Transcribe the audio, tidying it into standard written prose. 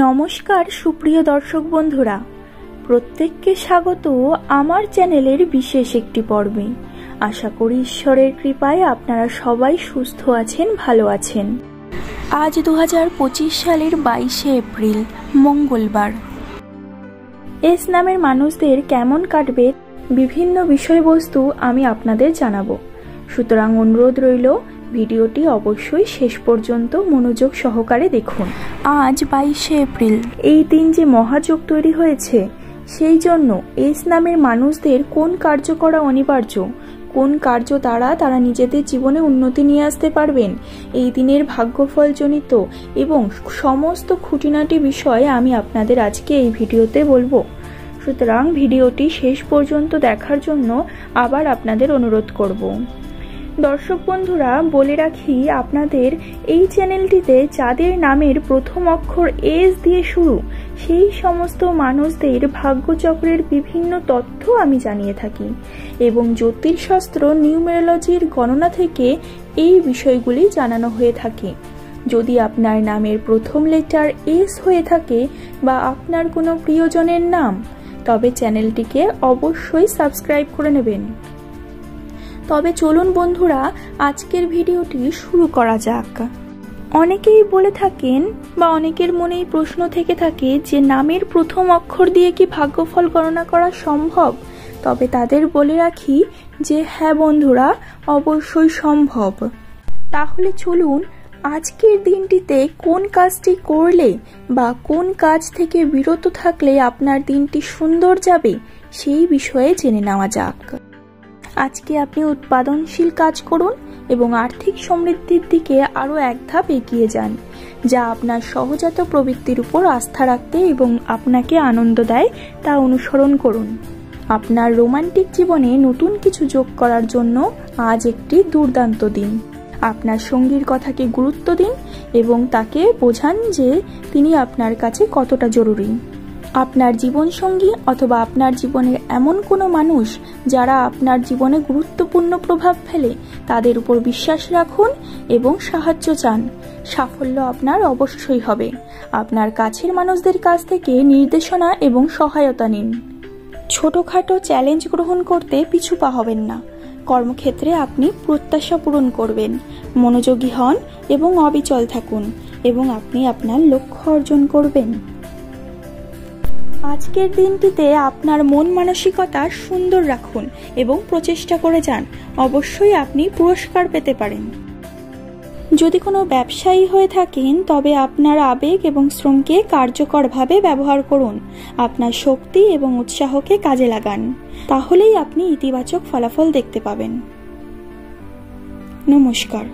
নমস্কার সুপ্রিয় দর্শক বন্ধুরা, প্রত্যেককে স্বাগত আমার চ্যানেলের বিশেষ একটি পর্বে। আশা করি ঈশ্বরের কৃপায় আপনারা সবাই সুস্থ আছেন, ভালো আছেন। আজ 2025 সালের 22শে এপ্রিল, মঙ্গলবার। এস নামের মানুষদের কেমন কাটবে বিভিন্ন বিষয়বস্তু আমি আপনাদের জানাবো, সুতরাং অনুরোধ রইল ভিডিওটি অবশ্যই শেষ পর্যন্ত মনোযোগ সহকারে দেখুন। আজ 22শে এপ্রিল, এই দিন যে মহাযোগ তৈরি হয়েছে, সেই জন্য এস নামের মানুষদের কোন কার্য করা অনিবার্য, কোন কার্য দ্বারা তারা নিজেদের জীবনে উন্নতি নিয়ে আসতে পারবেন, এই দিনের ভাগ্যফলজনিত এবং সমস্ত খুঁটিনাটি বিষয় আমি আপনাদের আজকে এই ভিডিওতে বলবো। সুতরাং ভিডিওটি শেষ পর্যন্ত দেখার জন্য আবার আপনাদের অনুরোধ করব। দর্শক বন্ধুরা, বলে রাখি, আপনাদের এই চ্যানেলটিতে যাদের নামের প্রথম অক্ষর এস দিয়ে শুরু, সেই সমস্ত মানুষদের ভাগ্যচক্রের বিভিন্ন তথ্য আমি জানিয়ে থাকি এবং জ্যোতিষশাস্ত্র নিউমেরোলজির গণনা থেকে এই বিষয়গুলি জানানো হয়ে থাকে। যদি আপনার নামের প্রথম লেটার এস হয়ে থাকে বা আপনার কোনো প্রিয়জনের নাম, তবে চ্যানেলটিকে অবশ্যই সাবস্ক্রাইব করে নেবেন। তবে চলুন বন্ধুরা, আজকের ভিডিওটি শুরু করা যাক। অনেকেই বলে থাকেন বা অনেকের মনেই প্রশ্ন থেকে থাকে যে নামের প্রথম অক্ষর দিয়ে কি ভাগ্যফল গণনা করা সম্ভব। তবে তাদের বলে রাখি যে হ্যাঁ বন্ধুরা, অবশ্যই সম্ভব। তাহলে চলুন আজকের দিনটিতে কোন কাজটি করলে বা কোন কাজ থেকে বিরত থাকলে আপনার দিনটি সুন্দর যাবে সেই বিষয়ে জেনে নেওয়া যাক। আজকে আপনি উৎপাদনশীল কাজ করুন এবং আর্থিক সমৃদ্ধির দিকে আরও এক ধাপ এগিয়ে যান, যা আপনার সহজাত প্রবৃত্তির উপর আস্থা রাখতে এবং আপনাকে আনন্দ দেয় তা অনুসরণ করুন। আপনার রোমান্টিক জীবনে নতুন কিছু যোগ করার জন্য আজ একটি দুর্দান্ত দিন। আপনার সঙ্গীর কথাকে গুরুত্ব দিন এবং তাকে বোঝান যে তিনি আপনার কাছে কতটা জরুরি। আপনার জীবনসঙ্গী অথবা আপনার জীবনের এমন কোনো মানুষ যারা আপনার জীবনে গুরুত্বপূর্ণ প্রভাব ফেলে, তাদের উপর বিশ্বাস রাখুন এবং সাহায্য চান। সাফল্য আপনার অবশ্যই হবে। আপনার কাছের মানুষদের কাছ থেকে নির্দেশনা এবং সহায়তা নিন। ছোটখাটো চ্যালেঞ্জ গ্রহণ করতে পিছু পা হবেন না। কর্মক্ষেত্রে আপনি প্রত্যাশা পূরণ করবেন। মনোযোগী হন এবং অবিচল থাকুন এবং আপনি আপনার লক্ষ্য অর্জন করবেন। আজকের দিনটিতে আপনার মন মানসিকতা সুন্দর রাখুন এবং প্রচেষ্টা করে যান। অবশ্যই আপনি পুরস্কার পেতে পারেন। যদি কোনো ব্যবসায়ী হয়ে থাকেন, তবে আপনার আবেগ এবং শ্রমকে কার্যকরভাবে ব্যবহার করুন। আপনার শক্তি এবং উৎসাহকে কাজে লাগান, তাহলেই আপনি ইতিবাচক ফলাফল দেখতে পাবেন। নমস্কার।